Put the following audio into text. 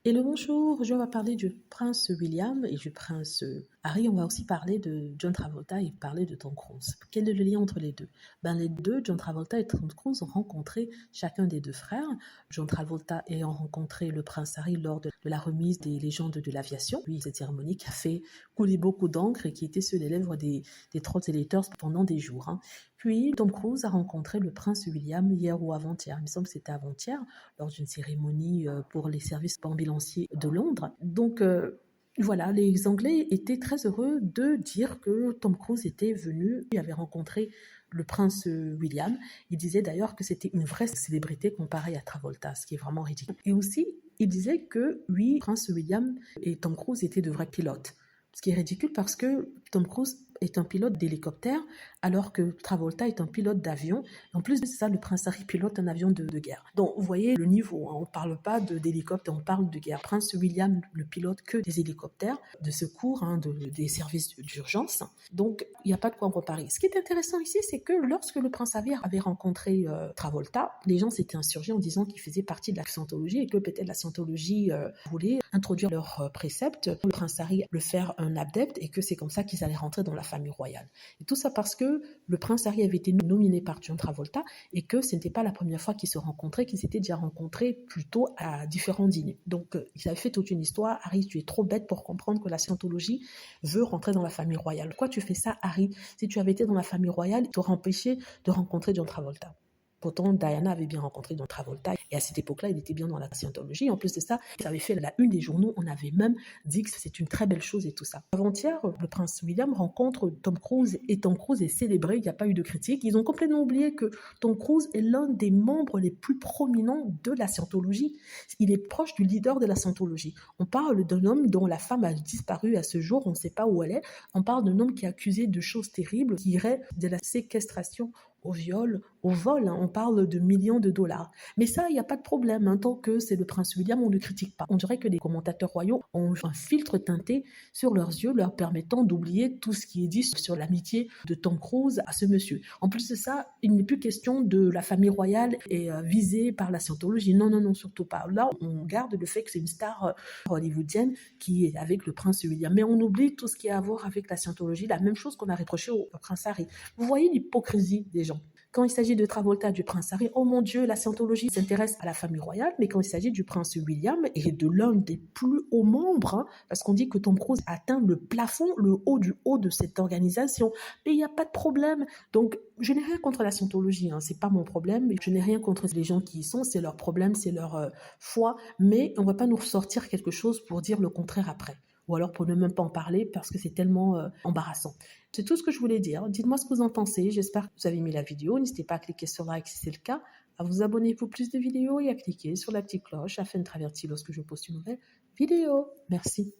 Et le bonjour, je vais parler du prince William et du prince Harry. On va aussi parler de John Travolta et parler de Tom Cruise. Quel est le lien entre les deux? Les deux, John Travolta et Tom Cruise, ont rencontré chacun des deux frères. John Travolta ayant rencontré le prince Harry lors de la remise des légendes de l'aviation. Puis cette cérémonie qui a fait couler beaucoup d'encre et qui était sur les lèvres des trolls et des haters pendant des jours. Puis Tom Cruise a rencontré le prince William hier ou avant-hier. Il me semble que c'était avant-hier, lors d'une cérémonie pour les services ambulanciers de Londres. Donc voilà, les Anglais étaient très heureux de dire que Tom Cruise était venu, il avait rencontré le prince William. Il disait d'ailleurs que c'était une vraie célébrité comparée à Travolta, ce qui est vraiment ridicule. Et aussi, il disait que oui, Prince William et Tom Cruise étaient de vrais pilotes. Ce qui est ridicule parce que Tom Cruise est un pilote d'hélicoptère alors que Travolta est un pilote d'avion. En plus de ça, le prince Harry pilote un avion de guerre. Donc vous voyez le niveau, on ne parle pas d'hélicoptère, on parle de guerre. Prince William ne pilote que des hélicoptères de secours, des services d'urgence. Donc il n'y a pas de quoi en comparer. Ce qui est intéressant ici, c'est que lorsque le prince Harry avait rencontré Travolta, les gens s'étaient insurgés en disant qu'il faisait partie de la scientologie et que peut-être la scientologie voulait introduire leurs préceptes, le prince Harry le faire un adepte et que c'est comme ça qu'ils allaient rentrer dans la famille royale. Et tout ça parce que le prince Harry avait été nominé par John Travolta et que ce n'était pas la première fois qu'ils se rencontraient, qu'ils s'étaient déjà rencontrés plutôt à différents dîners. Donc ils avaient fait toute une histoire. Harry, tu es trop bête pour comprendre que la scientologie veut rentrer dans la famille royale. Pourquoi tu fais ça, Harry? Si tu avais été dans la famille royale, tu t'aurais empêché de rencontrer John Travolta. Pourtant, Diana avait bien rencontré John Travolta et à cette époque-là, il était bien dans la scientologie. En plus de ça, ça avait fait la une des journaux. On avait même dit que c'est une très belle chose et tout ça. Avant-hier, le prince William rencontre Tom Cruise et Tom Cruise est célébré. Il n'y a pas eu de critique. Ils ont complètement oublié que Tom Cruise est l'un des membres les plus prominents de la scientologie. Il est proche du leader de la scientologie. On parle d'un homme dont la femme a disparu à ce jour. On ne sait pas où elle est. On parle d'un homme qui est accusé de choses terribles, qui irait de la séquestration au viol, au vol, on parle de millions de dollars. Mais ça, il n'y a pas de problème, tant que c'est le prince William, on ne critique pas. On dirait que les commentateurs royaux ont un filtre teinté sur leurs yeux, leur permettant d'oublier tout ce qui est dit sur l'amitié de Tom Cruise à ce monsieur. En plus de ça, il n'est plus question de la famille royale et visée par la scientologie. Non, non, non, surtout pas. Là, on garde le fait que c'est une star hollywoodienne qui est avec le prince William. Mais on oublie tout ce qui a à voir avec la scientologie, la même chose qu'on a reproché au prince Harry. Vous voyez l'hypocrisie des gens. Quand il s'agit de Travolta, du prince Harry, oh mon Dieu, la scientologie s'intéresse à la famille royale, mais quand il s'agit du prince William et de l'un des plus hauts membres, parce qu'on dit que Tom Cruise atteint le plafond, le haut du haut de cette organisation, mais il n'y a pas de problème. Donc, je n'ai rien contre la scientologie, c'est pas mon problème, je n'ai rien contre les gens qui y sont, c'est leur problème, c'est leur foi, mais on ne va pas nous ressortir quelque chose pour dire le contraire après. Ou alors pour ne même pas en parler parce que c'est tellement embarrassant. C'est tout ce que je voulais dire. Dites-moi ce que vous en pensez. J'espère que vous avez aimé la vidéo. N'hésitez pas à cliquer sur like si c'est le cas, à vous abonner pour plus de vidéos et à cliquer sur la petite cloche afin de traverser lorsque je poste une nouvelle vidéo. Merci.